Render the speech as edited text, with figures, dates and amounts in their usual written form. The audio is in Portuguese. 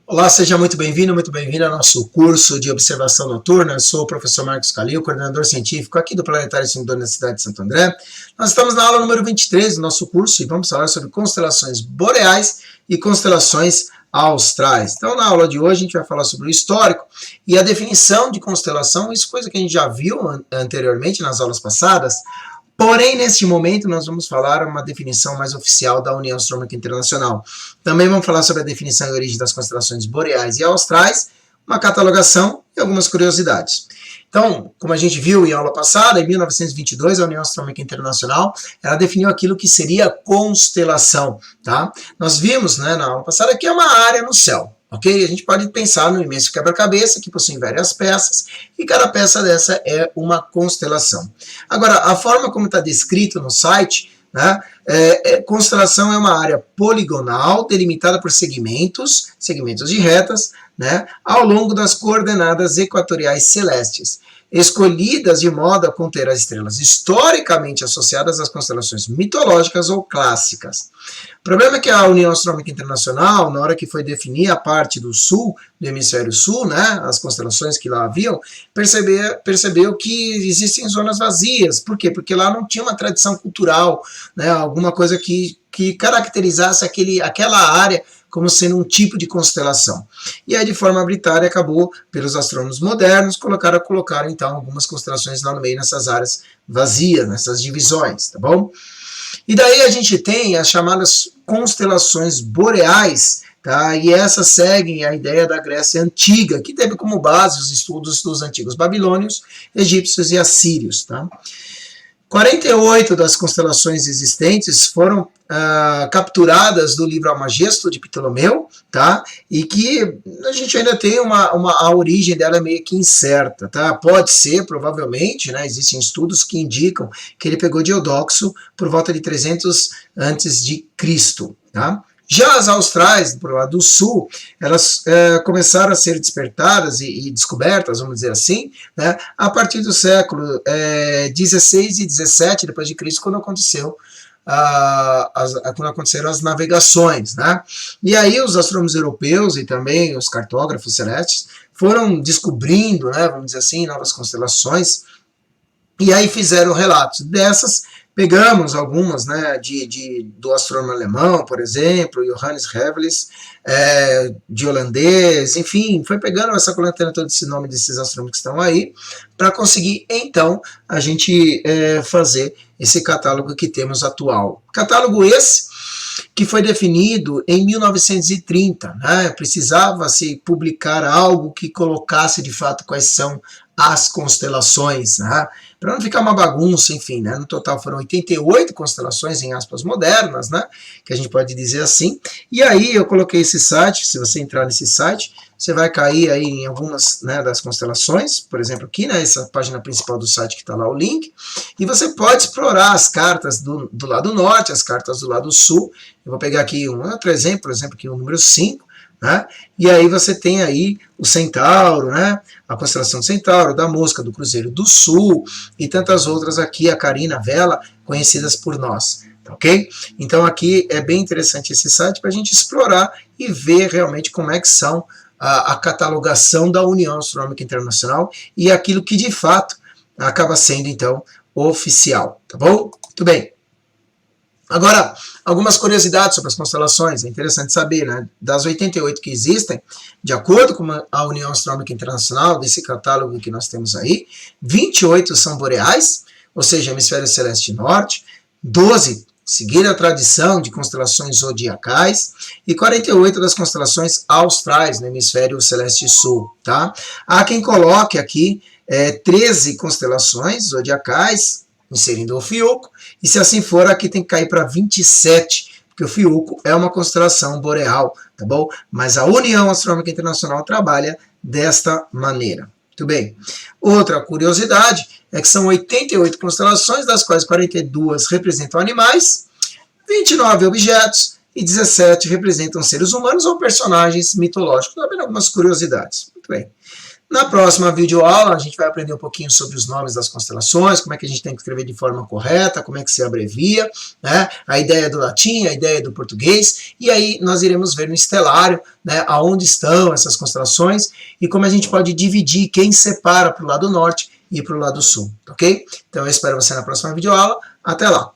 Olá, seja muito bem-vindo ao nosso curso de observação noturna. Eu sou o professor Marcos Calil, coordenador científico aqui do Planetário Sindor na cidade de Santo André. Nós estamos na aula número 23 do nosso curso e vamos falar sobre constelações boreais e constelações austrais. Então, na aula de hoje, a gente vai falar sobre o histórico e a definição de constelação, isso coisa que a gente já viu anteriormente nas aulas passadas. Porém, neste momento, nós vamos falar uma definição mais oficial da União Astronômica Internacional. Também vamos falar sobre a definição e origem das constelações boreais e austrais, uma catalogação e algumas curiosidades. Então, como a gente viu em aula passada, em 1922, a União Astronômica Internacional, ela definiu aquilo que seria constelação, tá? Nós vimos, né, na aula passada, que é uma área no céu. Ok? A gente pode pensar no imenso quebra-cabeça, que possui várias peças, e cada peça dessa é uma constelação. Agora, a forma como está descrito no site, né, constelação é uma área poligonal delimitada por segmentos de retas, né, ao longo das coordenadas equatoriais celestes, escolhidas de modo a conter as estrelas historicamente associadas às constelações mitológicas ou clássicas. O problema é que a União Astronômica Internacional, na hora que foi definir a parte do sul, do hemisfério sul, né, as constelações que lá haviam, percebeu que existem zonas vazias. Por quê? Porque lá não tinha uma tradição cultural, né, alguma coisa que caracterizasse aquela área como sendo um tipo de constelação. E aí, de forma arbitrária, acabou, pelos astrônomos modernos, colocaram então algumas constelações lá no meio, nessas áreas vazias, nessas divisões, tá bom? E daí a gente tem as chamadas constelações boreais, tá? E essas seguem a ideia da Grécia Antiga, que teve como base os estudos dos antigos babilônios, egípcios e assírios, tá? 48 das constelações existentes foram capturadas do livro Almagesto de Ptolomeu, tá? E que a gente ainda tem a origem dela meio que incerta, tá? Pode ser, provavelmente, né? Existem estudos que indicam que ele pegou de Eudoxo por volta de 300 antes de Cristo, tá? Já as austrais, do lado do sul, elas começaram a ser despertadas e descobertas, vamos dizer assim, né, a partir do século 16 e 17 depois de Cristo, quando aconteceram as navegações, né? E aí os astrônomos europeus e também os cartógrafos celestes foram descobrindo, né, vamos dizer assim, novas constelações, e aí fizeram relatos dessas. Pegamos algumas, né, do astrônomo alemão, por exemplo, Johannes Hevelis, de holandês, enfim, foi pegando essa coletânea, todo esse nome desses astrônomos que estão aí, para conseguir, então, a gente fazer esse catálogo que temos atual. Catálogo esse que foi definido em 1930, né? Precisava-se publicar algo que colocasse, de fato, quais são as constelações, né? Para não ficar uma bagunça, enfim, né? No total foram 88 constelações, em aspas, modernas, né? Que a gente pode dizer assim. E aí eu coloquei esse site, se você entrar nesse site, você vai cair aí em algumas, né, das constelações, por exemplo, aqui, né, essa página principal do site que está lá o link, e você pode explorar as cartas do lado norte, as cartas do lado sul. Eu vou pegar aqui um outro exemplo, por exemplo, aqui o número 5, né? E aí você tem aí o Centauro, né? A constelação do Centauro, da Mosca, do Cruzeiro do Sul e tantas outras aqui, a Carina, a Vela, conhecidas por nós, ok? Então aqui é bem interessante esse site para a gente explorar e ver realmente como é que são a catalogação da União Astronômica Internacional e aquilo que de fato acaba sendo então oficial, tá bom? Muito bem. Agora, algumas curiosidades sobre as constelações, é interessante saber, né? Das 88 que existem, de acordo com a União Astronômica Internacional, desse catálogo que nós temos aí, 28 são boreais, ou seja, hemisfério celeste norte, 12 seguiram a tradição de constelações zodiacais, e 48 das constelações austrais, no hemisfério celeste sul, tá? Há quem coloque aqui 13 constelações zodiacais, inserindo o Fiuco, e se assim for, aqui tem que cair para 27, porque o Fiuco é uma constelação boreal, tá bom? Mas a União Astronômica Internacional trabalha desta maneira. Muito bem. Outra curiosidade é que são 88 constelações, das quais 42 representam animais, 29 objetos e 17 representam seres humanos ou personagens mitológicos. Também algumas curiosidades. Muito bem. Na próxima videoaula, a gente vai aprender um pouquinho sobre os nomes das constelações, como é que a gente tem que escrever de forma correta, como é que se abrevia, né? A ideia do latim, a ideia do português, e aí nós iremos ver no estelário, né, aonde estão essas constelações e como a gente pode dividir quem separa para o lado norte e para o lado sul, ok? Então eu espero você na próxima videoaula. Até lá!